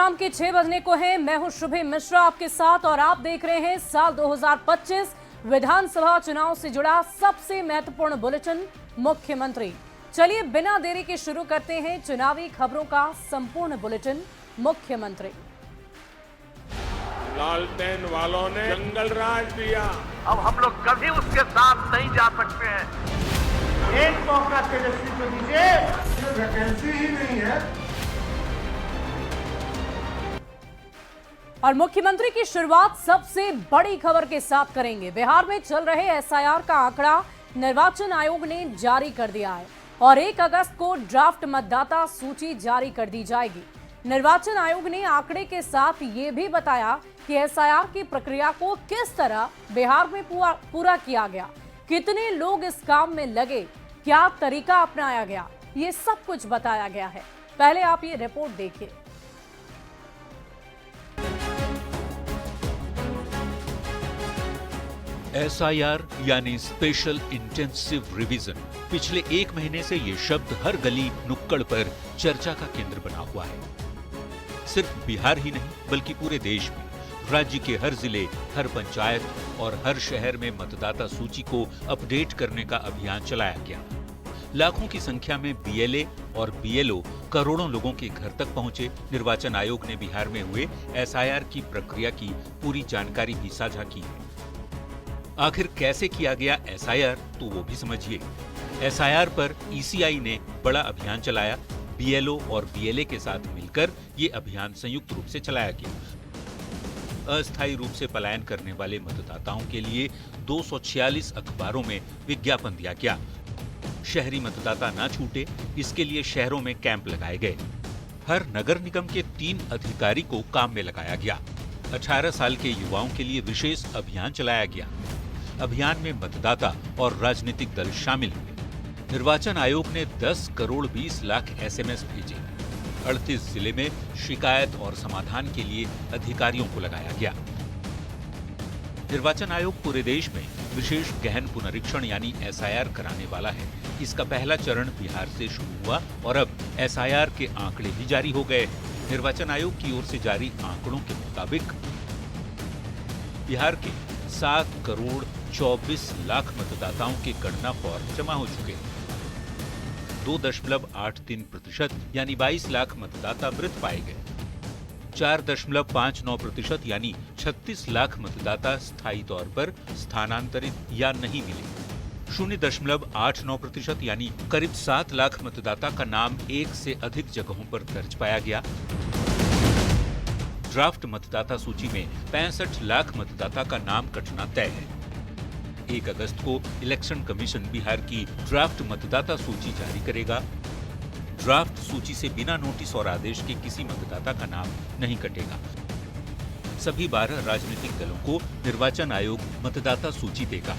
शाम के 6 बजने को है। मैं हूं शुभे मिश्रा आपके साथ और आप देख रहे हैं साल 2025 विधानसभा चुनाव से जुड़ा सबसे महत्वपूर्ण बुलेटिन मुख्यमंत्री। चलिए बिना देरी के शुरू करते हैं चुनावी खबरों का संपूर्ण बुलेटिन मुख्यमंत्री। लालटेन वालों ने जंगल राज दिया, अब हम लोग कभी उसके साथ नहीं जा सकते हैं। एक मौका तेजस्वी को दीजिए, वैकेंसी ही नहीं है। और मुख्यमंत्री की शुरुआत सबसे बड़ी खबर के साथ करेंगे। बिहार में चल रहे एसआईआर का आंकड़ा निर्वाचन आयोग ने जारी कर दिया है और 1 अगस्त को ड्राफ्ट मतदाता सूची जारी कर दी जाएगी। निर्वाचन आयोग ने आंकड़े के साथ ये भी बताया कि एसआईआर की प्रक्रिया को किस तरह बिहार में पूरा किया गया, कितने लोग इस काम में लगे, क्या तरीका अपनाया गया, ये सब कुछ बताया गया है। पहले आप ये रिपोर्ट देखिए। एसआईआर यानी स्पेशल इंटेंसिव रिवीजन, पिछले 1 महीने से ये शब्द हर गली नुक्कड़ पर चर्चा का केंद्र बना हुआ है। सिर्फ बिहार ही नहीं बल्कि पूरे देश में राज्य के हर जिले, हर पंचायत और हर शहर में मतदाता सूची को अपडेट करने का अभियान चलाया गया। लाखों की संख्या में बीएलए और बीएलओ करोड़ों लोगों के घर तक पहुंचे। निर्वाचन आयोग ने बिहार में हुए एसआईआर की प्रक्रिया की पूरी जानकारी भी साझा की है। आखिर कैसे किया गया एसआईआर, तो वो भी समझिए। एसआईआर पर ईसीआई ने बड़ा अभियान चलाया। बीएलओ और बीएलए के साथ मिलकर ये अभियान संयुक्त रूप से चलाया गया। अस्थायी रूप से पलायन करने वाले मतदाताओं के लिए 246 अखबारों में विज्ञापन दिया गया। शहरी मतदाता ना छूटे, इसके लिए शहरों में कैंप लगाए गए। हर नगर निगम के 3 अधिकारी को काम में लगाया गया। 18 साल के युवाओं के लिए विशेष अभियान चलाया गया। अभियान में मतदाता और राजनीतिक दल शामिल हुए। निर्वाचन आयोग ने 10 करोड़ 20 लाख एसएमएस भेजे। 38 जिले में शिकायत और समाधान के लिए अधिकारियों को लगाया गया। निर्वाचन आयोग पूरे देश में विशेष गहन पुनरीक्षण यानी एसआईआर कराने वाला है। इसका पहला चरण बिहार से शुरू हुआ और अब एसआईआर के आंकड़े भी जारी हो गए। निर्वाचन आयोग की ओर से जारी आंकड़ों के मुताबिक बिहार के 7 करोड़ 24 लाख मतदाताओं के गणना फॉर्म जमा हो चुके हैं। 2.83% यानी 22 लाख मतदाता मृत पाए गए। 4.59% यानी 36 लाख मतदाता स्थायी तौर पर स्थानांतरित या नहीं मिले। 0.89% यानी करीब 7 लाख मतदाता का नाम 1 से अधिक जगहों पर दर्ज पाया गया। ड्राफ्ट मतदाता सूची में 65 लाख मतदाता का नाम कटना तय है। 1 अगस्त को इलेक्शन कमीशन बिहार की ड्राफ्ट मतदाता सूची जारी करेगा। ड्राफ्ट सूची से बिना नोटिस और आदेश के किसी मतदाता का नाम नहीं कटेगा। सभी 12 राजनीतिक दलों को निर्वाचन आयोग मतदाता सूची देगा।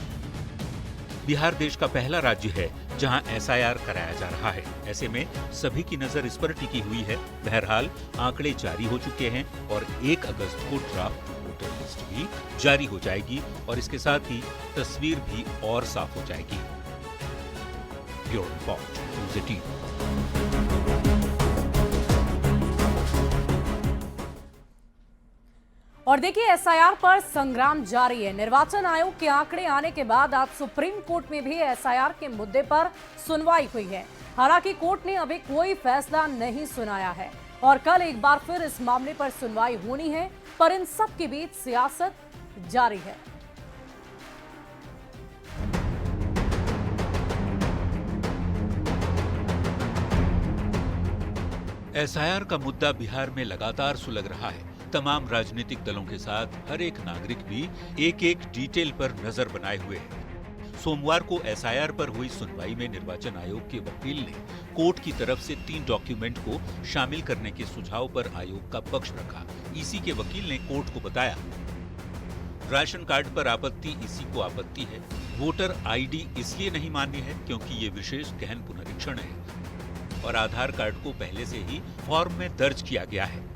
बिहार देश का पहला राज्य है जहां एसआईआर कराया जा रहा है। ऐसे में सभी की नजर इस पर टिकी हुई है। बहरहाल आंकड़े जारी हो चुके हैं और 1 अगस्त को ड्राफ्ट वोटर लिस्ट भी जारी हो जाएगी और इसके साथ ही तस्वीर भी और साफ हो जाएगी। Bureau report, news 18। और देखिए एसआईआर पर संग्राम जारी है। निर्वाचन आयोग के आंकड़े आने के बाद आज सुप्रीम कोर्ट में भी एसआईआर के मुद्दे पर सुनवाई हुई है। हालांकि कोर्ट ने अभी कोई फैसला नहीं सुनाया है और कल एक बार फिर इस मामले पर सुनवाई होनी है, पर इन सब के बीच सियासत जारी है। एसआईआर का मुद्दा बिहार में लगातार सुलग रहा है। तमाम राजनीतिक दलों के साथ हर एक नागरिक भी एक-एक डिटेल पर नजर बनाए हुए है। सोमवार को एसआईआर पर हुई सुनवाई में निर्वाचन आयोग के वकील ने कोर्ट की तरफ से 3 डॉक्यूमेंट को शामिल करने के सुझाव पर आयोग का पक्ष रखा। ईसी के वकील ने कोर्ट को बताया, राशन कार्ड पर आपत्ति ईसी को आपत्ति है। वोटर आईडी इसलिए नहीं मान्य है क्योंकि ये विशेष गहन पुनरीक्षण है और आधार कार्ड को पहले से ही फॉर्म में दर्ज किया गया है।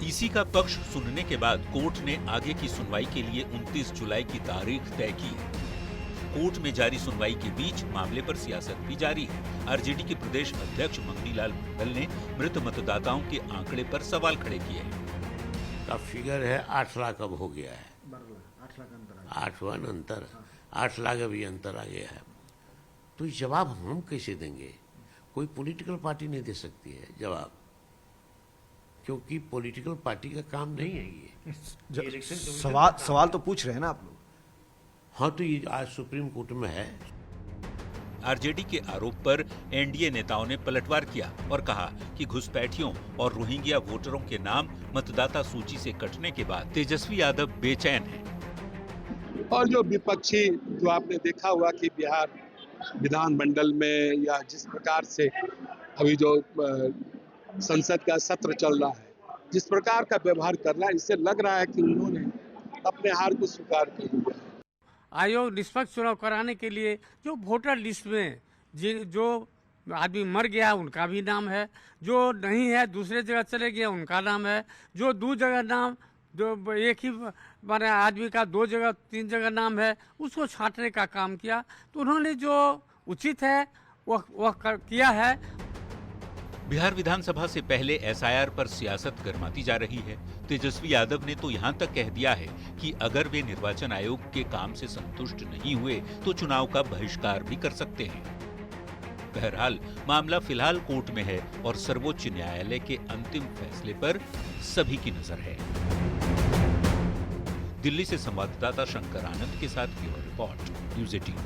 ईसी का पक्ष सुनने के बाद कोर्ट ने आगे की सुनवाई के लिए 29 जुलाई की तारीख तय की है। कोर्ट में जारी सुनवाई के बीच मामले पर सियासत भी जारी है। आरजेडी के प्रदेश अध्यक्ष मंगनीलाल मंडल ने मृत मतदाताओं के आंकड़े पर सवाल खड़े किए हैं। का फिगर है 8 लाख अब हो गया है, 8 अंतर, 8 लाख अभी अंतर आ गया है। तो जवाब हम कैसे देंगे? कोई पॉलिटिकल पार्टी नहीं दे सकती है जवाब, क्योंकि पॉलिटिकल पार्टी का काम नहीं है ये। सवाल तो पूछ रहे हैं ना आप लोग। हाँ, तो ये आज सुप्रीम कोर्ट में है। आरजेडी के आरोप पर एनडीए नेताओं ने पलटवार किया और कहा कि घुसपैठियों और रोहिंग्या वोटरों के नाम मतदाता सूची से कटने के बाद तेजस्वी यादव बेचैन हैं। और जो विपक्षी, जो आपने देखा हुआ कि बिहार विधानमंडल में या जिस प्रकार से अभी जो संसद का सत्र चल रहा है, जिस प्रकार का व्यवहार कर रहा है, इससे लग रहा है कि उन्होंने अपने हार को स्वीकार कर लिया। आयोग निष्पक्ष चुनाव कराने के लिए जो वोटर लिस्ट में जो आदमी मर गया उनका भी नाम है, जो नहीं है दूसरे जगह चले गए उनका नाम है, जो 2 जगह नाम, जो एक ही माने आदमी का 2 जगह 3 जगह नाम है, उसको छांटने का काम किया। तो उन्होंने जो उचित है वह किया है। बिहार विधानसभा से पहले एसआईआर पर सियासत गरमाती जा रही है। तेजस्वी यादव ने तो यहां तक कह दिया है कि अगर वे निर्वाचन आयोग के काम से संतुष्ट नहीं हुए तो चुनाव का बहिष्कार भी कर सकते हैं। बहरहाल मामला फिलहाल कोर्ट में है और सर्वोच्च न्यायालय के अंतिम फैसले पर सभी की नजर है। दिल्ली से संवाददाता शंकर आनंद के साथ ब्यूरो रिपोर्ट, न्यूज़ 18।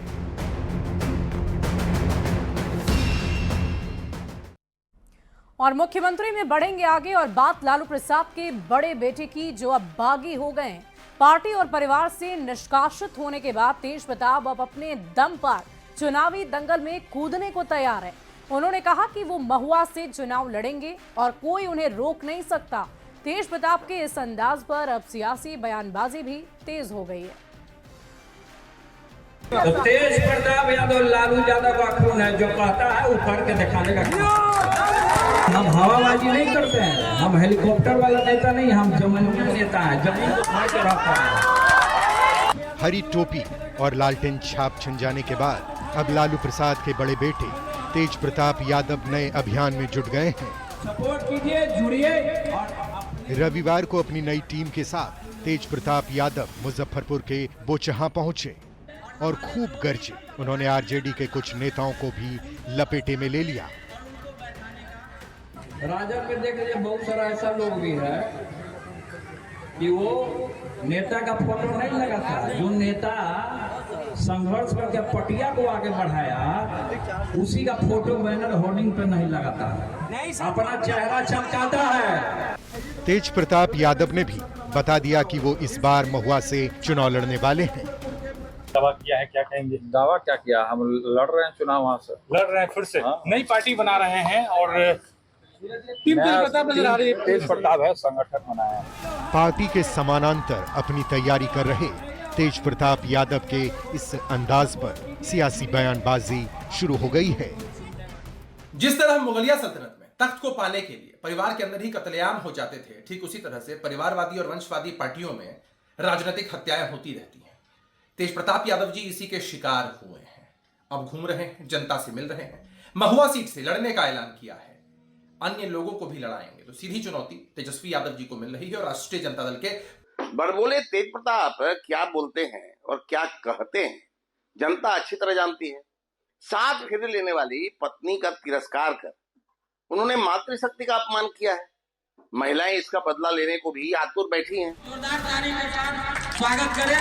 और मुख्यमंत्री में बढ़ेंगे आगे और बात लालू प्रसाद के बड़े बेटे की, जो अब बागी हो गए हैं। पार्टी और परिवार से निष्कासित होने के बाद तेज प्रताप अब अपने दम पर चुनावी दंगल में कूदने को तैयार है। उन्होंने कहा कि वो महुआ से चुनाव लड़ेंगे और कोई उन्हें रोक नहीं सकता। तेज प्रताप के इस अंदाज पर अब सियासी बयानबाजी भी तेज हो गई है। तो तेज प्रताप यादव लालू यादव का खून है, जो कहता है वो करके दिखाने का। हम हवाबाजी नहीं करते हैं, हम हेलीकॉप्टर वाला नेता नहीं, हम जमीनी नेता है, जमीन को फाड़ के रखता है। हरी टोपी और लालटेन छाप छिन जाने के बाद अब लालू प्रसाद के बड़े बेटे तेज प्रताप यादव नए अभियान में जुट गए हैं। सपोर्ट कीजिए, जुड़िए। रविवार को अपनी नई टीम के साथ तेज प्रताप यादव मुजफ्फरपुर के बोचहां पहुंचे और खूब गरजे। उन्होंने आरजेडी के कुछ नेताओं को भी लपेटे में ले लिया। राजद में देख लीजिए, बहुत सारा ऐसा लोग भी है कि वो नेता का फोटो नहीं लगा था। जो नेता संघर्ष करके पटिया को आगे बढ़ाया, उसी का फोटो बैनर होर्डिंग पे नहीं लगाता, अपना चेहरा चमकाता है। तेज प्रताप यादव ने भी बता दिया कि वो इस बार महुआ से चुनाव लड़ने वाले हैं। दावा किया है, क्या कहेंगे? दावा क्या किया, हम लड़ रहे हैं चुनाव, वहाँ से लड़ रहे हैं, फिर से नई पार्टी बना रहे हैं और टीम तेज प्रताप नजर आ रही है। तेज प्रताप है, संगठन बनाया। पार्टी के समानांतर अपनी तैयारी कर रहे तेज प्रताप यादव के इस अंदाज पर सियासी बयानबाजी शुरू हो गई है। जिस तरह मुगलिया सल्तनत में तख्त को पाने के लिए परिवार के अंदर ही कत्लेआम हो जाते थे, ठीक उसी तरह से परिवारवादी और वंशवादी पार्टियों में राजनीतिक हत्याएं होती रहती हैं। तेज प्रताप यादव जी इसी के शिकार हुए हैं। अब घूम रहे हैं, जनता से मिल रहे हैं, महुआ सीट से लड़ने का ऐलान किया है, अन्य लोगों को भी लड़ाएंगे। तो सीधी चुनौती तेजस्वी यादव जी को मिल रही है और राष्ट्रीय जनता दल के बड़बोले तेज प्रताप क्या बोलते हैं और क्या कहते हैं जनता अच्छी तरह जानती है। 7 फेरे लेने वाली पत्नी का तिरस्कार कर उन्होंने मातृशक्ति का अपमान किया है। महिलाएं इसका बदला लेने को भी आतुर बैठी हैं। स्वागत करें।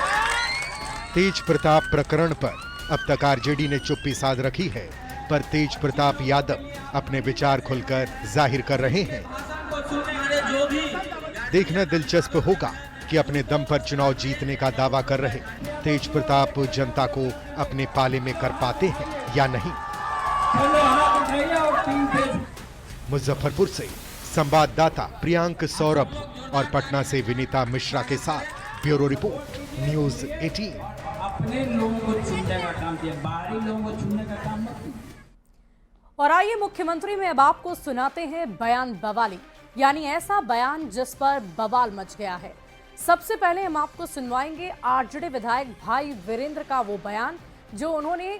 तेज प्रताप प्रकरण पर अब तक आरजेडी ने चुप्पी साध रखी है, पर तेज प्रताप यादव अपने विचार खुलकर जाहिर कर रहे हैं। देखना दिलचस्प होगा कि अपने दम पर चुनाव जीतने का दावा कर रहे तेज प्रताप जनता को अपने पाले में कर पाते हैं या नहीं। मुजफ्फरपुर से संवाददाता प्रियांक सौरभ और पटना से विनीता मिश्रा के साथ ब्यूरो रिपोर्ट, न्यूज़ 18। अपने लोगों को चुनने का काम किया, बाहरी लोगों को चुनने का काम नहीं। और आइए मुख्यमंत्री में अब आपको सुनाते हैं बयान बवाली, यानी ऐसा बयान जिस पर बवाल मच गया है। सबसे पहले हम आपको सुनवाएंगे आरजेडी विधायक भाई वीरेंद्र का वो बयान जो उन्होंने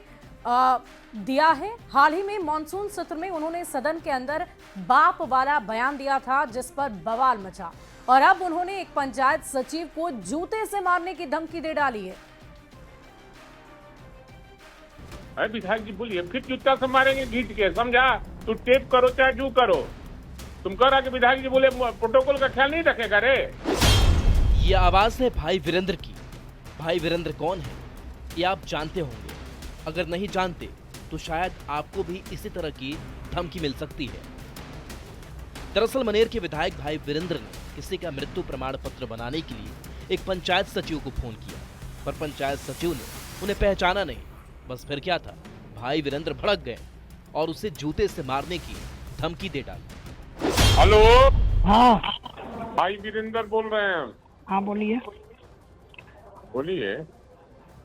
दिया है। हाल ही में मॉनसून सत्र में उन्होंने सदन के अंदर बाप वाला बयान दिया था, जिस पर बवाल मचा, और अब उन्होंने एक पंचायत सचिव को जूते से मारने की धमकी दे डाली है। अरे विधायक जी बोलिए, फिर जूता से मारेंगे घींच के, समझा? तू टेप करो चाहे जू करो। तुम कह रहा कि विधायक जी बोले प्रोटोकॉल का ख्याल नहीं रखेगा रे। ये आवाज है भाई वीरेंद्र की। भाई वीरेंद्र कौन है ये आप जानते होंगे, अगर नहीं जानते तो शायद आपको भी इसी तरह की धमकी मिल सकती है। दरअसल मनेर के विधायक भाई वीरेंद्र ने किसी का मृत्यु प्रमाण पत्र बनाने के लिए एक पंचायत सचिव को फोन किया, पर पंचायत सचिव ने उन्हें पहचाना नहीं। बस फिर क्या था, भाई वीरेंद्र भड़क गए और उसे जूते से मारने की धमकी दे डाली। हेलो, हाँ भाई वीरेंद्र बोल रहे हैं। हाँ बोलिए। बोलिए,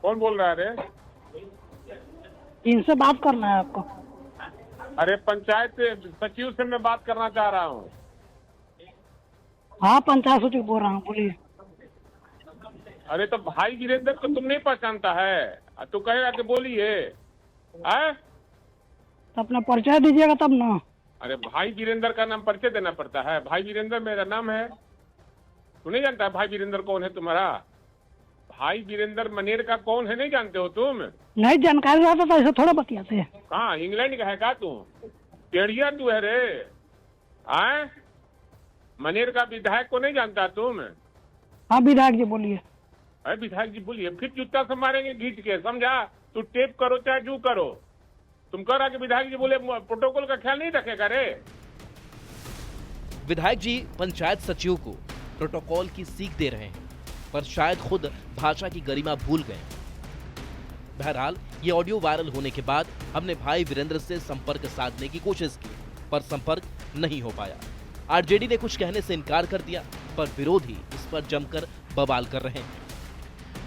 कौन बोल रहा है रे? इनसे बात करना है आपको? अरे पंचायत सचिव से मैं बात करना चाह रहा हूँ। हाँ पंचायत सचिव बोल रहा हूँ, बोलिए। अरे तो भाई वीरेंद्र को तुम नहीं पहचानता है, तू कहेगा कि बोलिए। तो अपना परिचय दीजिएगा तब ना। अरे भाई वीरेंद्र का नाम परिचय देना पड़ता है। भाई वीरेंद्र मेरा नाम है, तू नहीं जानता भाई वीरेंद्र कौन है तुम्हारा? भाई वीरेंद्र मनेर का कौन है नहीं जानते हो तुम? नहीं जानकारी रहता तो ऐसे थोड़ा बतियाते हैं। कहाँ इंग्लैंड का है का तू? टेढ़िया तू है रे। आए मनेर का विधायक को नहीं जानता तुम? हाँ विधायक जी बोलिए। अरे विधायक जी बोलिए, फिर जूता से मारेंगे घींच के, समझा? तू टेप करो चाहे जू करो। तुम कह रहा कि विधायक जी बोले प्रोटोकॉल का ख्याल नहीं रखेगा रे। विधायक जी पंचायत सचिव को प्रोटोकॉल की सीख दे रहे हैं, पर शायद खुद भाषा की गरिमा भूल गए। बहरहाल ये ऑडियो वायरल होने के बाद हमने भाई वीरेंद्र से संपर्क साधने की कोशिश की, पर संपर्क नहीं हो पाया। आरजेडी ने कुछ कहने से इनकार कर दिया, पर विरोधी इस पर जमकर बवाल कर रहे हैं।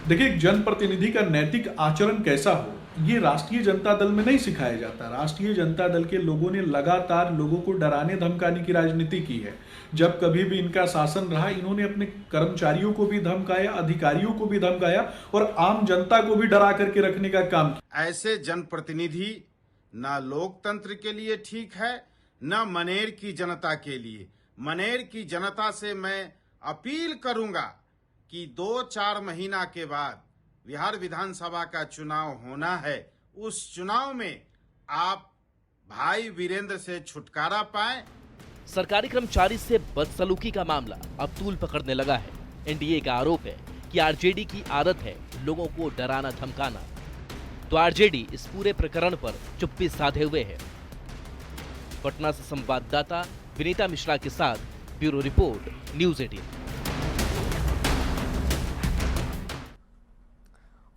देखिए, एक जनप्रतिनिधि का नैतिक आचरण कैसा हो, ये राष्ट्रीय जनता दल में नहीं सिखाया जाता। राष्ट्रीय जनता दल के लोगों ने लगातार लोगों को डराने धमकाने की राजनीति की है। जब कभी भी इनका शासन रहा, इन्होंने अपने कर्मचारियों को भी धमकाया, अधिकारियों को भी धमकाया और आम जनता को भी डरा करके रखने का काम किया। ऐसे जनप्रतिनिधि ना लोकतंत्र के लिए ठीक है, ना मनेर की जनता के लिए। मनेर की जनता से मैं अपील करूंगा कि 2-4 महीना के बाद बिहार विधानसभा का चुनाव होना है। उस चुनाव में आप भाई वीरेंद्र से छुटकारा पाएं। सरकारी कर्मचारी से बदसलूकी का मामला अब तूल पकड़ने लगा है। एनडीए का आरोप है कि आरजेडी की आदत है लोगों को डराना धमकाना। तो आरजेडी इस पूरे प्रकरण पर चुप्पी साधे हुए है। पटना से संवाददाता विनीता मिश्रा के साथ ब्यूरो रिपोर्ट, न्यूज़ 18।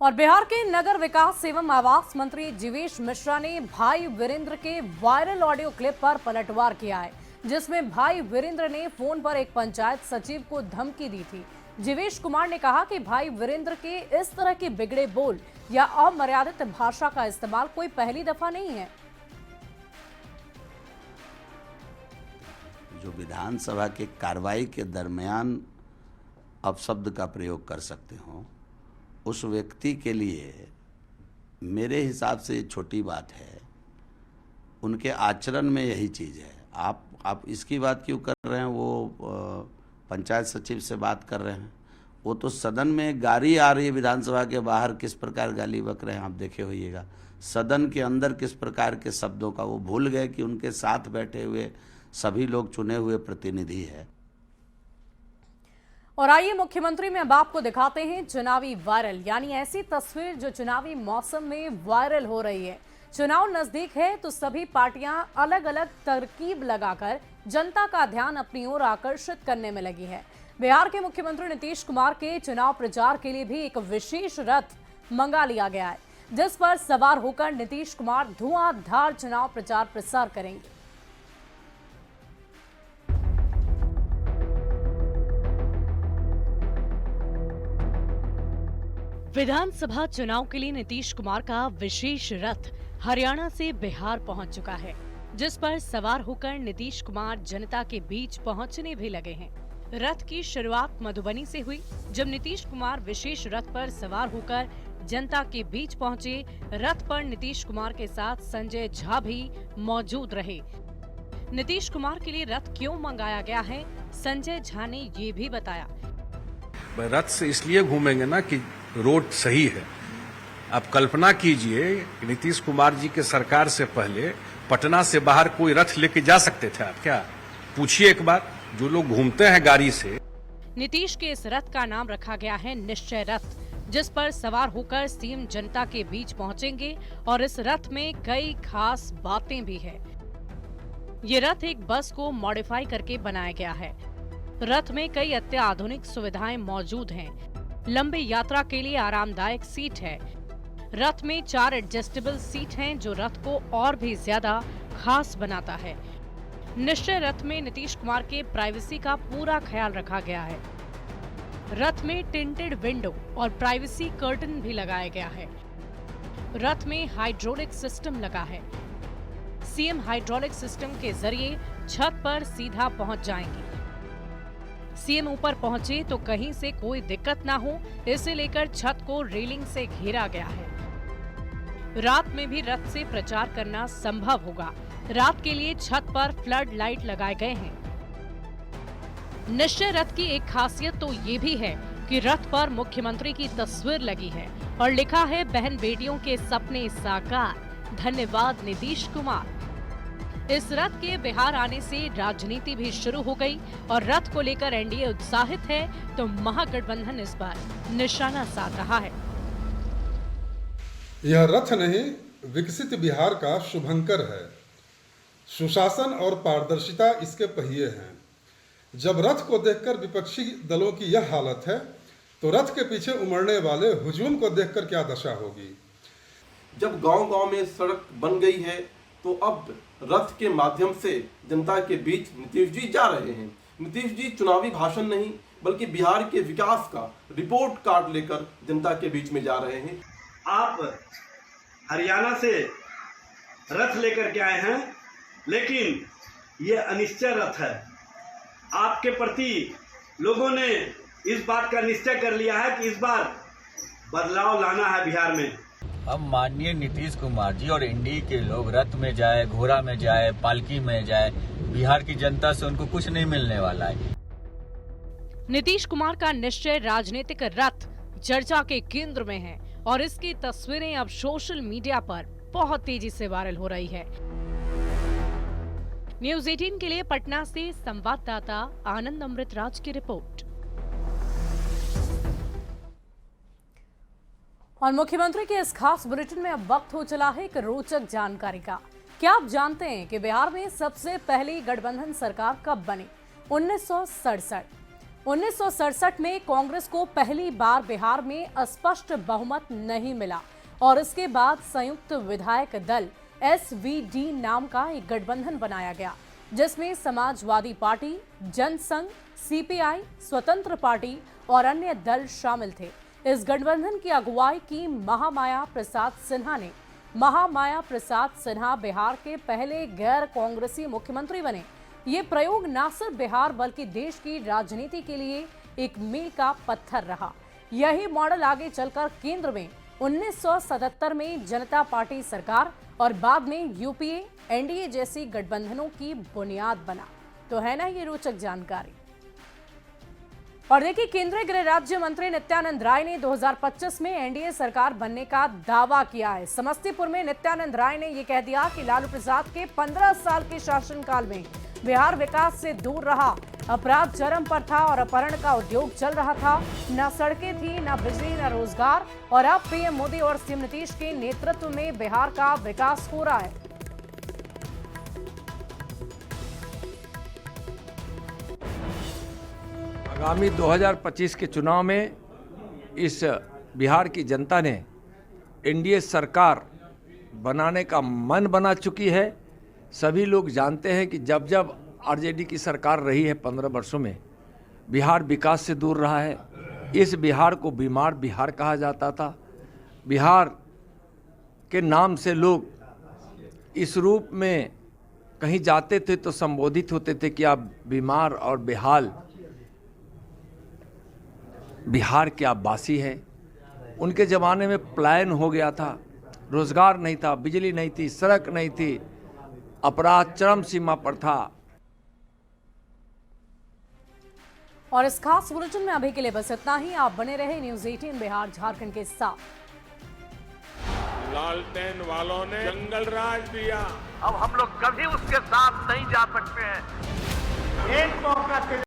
और बिहार के नगर विकास एवं आवास मंत्री जीवेश मिश्रा ने भाई वीरेंद्र के वायरल ऑडियो क्लिप पर पलटवार किया है, जिसमें भाई वीरेंद्र ने फोन पर एक पंचायत सचिव को धमकी दी थी। जीवेश कुमार ने कहा कि भाई वीरेंद्र के इस तरह के बिगड़े बोल या अमर्यादित भाषा का इस्तेमाल कोई पहली दफा नहीं है। जो विधानसभा के कार्रवाई के दरमियान अपशब्द का प्रयोग कर सकते हो, उस व्यक्ति के लिए मेरे हिसाब से ये छोटी बात है। उनके आचरण में यही चीज़ है। आप इसकी बात क्यों कर रहे हैं? वो पंचायत सचिव से बात कर रहे हैं। वो तो सदन में गाली आ रही है, विधानसभा के बाहर किस प्रकार गाली बक रहे हैं आप देखे होइएगा। सदन के अंदर किस प्रकार के शब्दों का, वो भूल गए कि उनके साथ बैठे हुए सभी लोग चुने हुए प्रतिनिधि है। और आइए मुख्यमंत्री में अब आपको दिखाते हैं चुनावी वायरल, यानी ऐसी तस्वीर जो चुनावी मौसम में वायरल हो रही है। चुनाव नजदीक है तो सभी पार्टियां अलग अलग तरकीब लगाकर जनता का ध्यान अपनी ओर आकर्षित करने में लगी है। बिहार के मुख्यमंत्री नीतीश कुमार के चुनाव प्रचार के लिए भी एक विशेष रथ मंगा लिया गया है, जिस पर सवार होकर नीतीश कुमार धुआंधार चुनाव प्रचार प्रसार करेंगे। विधानसभा चुनाव के लिए नीतीश कुमार का विशेष रथ हरियाणा से बिहार पहुंच चुका है, जिस पर सवार होकर नीतीश कुमार जनता के बीच पहुंचने भी लगे हैं। रथ की शुरुआत मधुबनी से हुई, जब नीतीश कुमार विशेष रथ पर सवार होकर जनता के बीच पहुंचे रथ पर नीतीश कुमार के साथ संजय झा भी मौजूद रहे। नीतीश कुमार के लिए रथ क्यों मंगाया गया है, संजय झा ने ये भी बताया। रथ से इसलिए घूमेंगे ना कि रोड सही है। आप कल्पना कीजिए कि नीतीश कुमार जी के सरकार से पहले पटना से बाहर कोई रथ लेके जा सकते थे आप? क्या पूछिए एक बार, जो लोग घूमते हैं गाड़ी से। नीतीश के इस रथ का नाम रखा गया है निश्चय रथ, जिस पर सवार होकर सीएम जनता के बीच पहुंचेंगे और इस रथ में कई खास बातें भी है। ये रथ एक बस को मॉडिफाई करके बनाया गया है। रथ में कई अत्याधुनिक सुविधाएं मौजूद हैं। लंबी यात्रा के लिए आरामदायक सीट है। रथ में 4 एडजस्टेबल सीट हैं, जो रथ को और भी ज्यादा खास बनाता है। निश्चय रथ में नीतीश कुमार के प्राइवेसी का पूरा ख्याल रखा गया है। रथ में टिंटेड विंडो और प्राइवेसी कर्टन भी लगाया गया है। रथ में हाइड्रोलिक सिस्टम लगा है। सीएम हाइड्रोलिक सिस्टम के जरिए छत पर सीधा पहुंच जाएंगे। सीएम ऊपर पहुंचे तो कहीं से कोई दिक्कत ना हो, इसे लेकर छत को रेलिंग से घेरा गया है। रात में भी रथ से प्रचार करना संभव होगा। रात के लिए छत पर फ्लड लाइट लगाए गए हैं। निश्चय रथ की एक खासियत तो ये भी है कि रथ पर मुख्यमंत्री की तस्वीर लगी है और लिखा है बहन बेटियों के सपने साकार, धन्यवाद नीतीश कुमार। इस रथ के बिहार आने से राजनीति भी शुरू हो गई और रथ को लेकर एनडीए उत्साहित है तो महागठबंधन इस बार निशाना साध रहा है। यह रथ नहीं, विकसित बिहार का शुभंकर है। सुशासन और पारदर्शिता इसके पहिए हैं। जब रथ को देखकर विपक्षी दलों की यह हालत है तो रथ के पीछे उमड़ने वाले हुजूम को देखकर क्या दशा होगी। जब गांव-गांव में सड़क बन गई है तो अब रथ के माध्यम से जनता के बीच नीतीश जी जा रहे हैं। नीतीश जी चुनावी भाषण नहीं बल्कि बिहार के विकास का रिपोर्ट कार्ड लेकर जनता के बीच में जा रहे हैं। आप हरियाणा से रथ लेकर के आए हैं, लेकिन ये अनिश्चय रथ है। आपके प्रति लोगों ने इस बात का निश्चय कर लिया है कि इस बार बदलाव लाना है बिहार में। अब माननीय नीतीश कुमार जी और एनडीए के लोग रथ में जाए, घोड़ा में जाए, पालकी में जाए, बिहार की जनता से उनको कुछ नहीं मिलने वाला है। नीतीश कुमार का निश्चय राजनीतिक रथ चर्चा के केंद्र में है और इसकी तस्वीरें अब सोशल मीडिया पर बहुत तेजी से वायरल हो रही है। न्यूज़ 18 के लिए पटना से संवाददाता आनंद अमृतराज की रिपोर्ट। और मुख्यमंत्री के इस खास बुलेटिन में अब वक्त हो चला है एक रोचक जानकारी का। क्या आप जानते हैं कि बिहार में सबसे पहली गठबंधन सरकार कब बनी? 1967। 1967 में कांग्रेस को पहली बार बिहार में स्पष्ट बहुमत नहीं मिला और इसके बाद संयुक्त विधायक दल SVD नाम का एक गठबंधन बनाया गया, जिसमें समाजवादी पार्टी, जनसंघ, CPI, स्वतंत्र पार्टी और अन्य दल शामिल थे। इस गठबंधन की अगुवाई की महामाया प्रसाद सिन्हा ने। महामाया प्रसाद सिन्हा बिहार के पहले गैर कांग्रेसी मुख्यमंत्री बने। ये प्रयोग न सिर्फ बिहार बल्कि देश की राजनीति के लिए एक मील का पत्थर रहा। यही मॉडल आगे चलकर केंद्र में 1977 में जनता पार्टी सरकार और बाद में यूपीए, एनडीए जैसी गठबंधनों की बुनियाद बना। तो है ना ये रोचक जानकारी। और देखिए, केंद्रीय गृह राज्य मंत्री नित्यानंद राय ने 2025 में एनडीए सरकार बनने का दावा किया है। समस्तीपुर में नित्यानंद राय ने यह कह दिया कि लालू प्रसाद के 15 साल के शासनकाल में बिहार विकास से दूर रहा। अपराध चरम पर था और अपहरण का उद्योग चल रहा था। न सड़कें थी, न बिजली, न रोजगार। और अब पीएम मोदी और सीएम नीतीश के नेतृत्व में बिहार का विकास हो रहा है। आगामी 2025 के चुनाव में इस बिहार की जनता ने एनडीए सरकार बनाने का मन बना चुकी है। सभी लोग जानते हैं कि जब जब आरजेडी की सरकार रही है 15 वर्षों में, बिहार विकास से दूर रहा है। इस बिहार को बीमार बिहार कहा जाता था। बिहार के नाम से लोग इस रूप में कहीं जाते थे तो संबोधित होते थे कि आप बीमार और बेहाल बिहार के आप वासी हैं। उनके ज़माने में पलायन हो गया था, रोजगार नहीं था, बिजली नहीं थी, सड़क नहीं थी, अपराध चरम सीमा पर था। और इस खास बुलेटिन में अभी के लिए बस इतना ही। आप बने रहे न्यूज़ 18 बिहार झारखंड के साथ। लालटेन वालों ने जंगल राज दिया, अब हम लोग कभी उसके साथ नहीं जा सकते हैं। एक मौका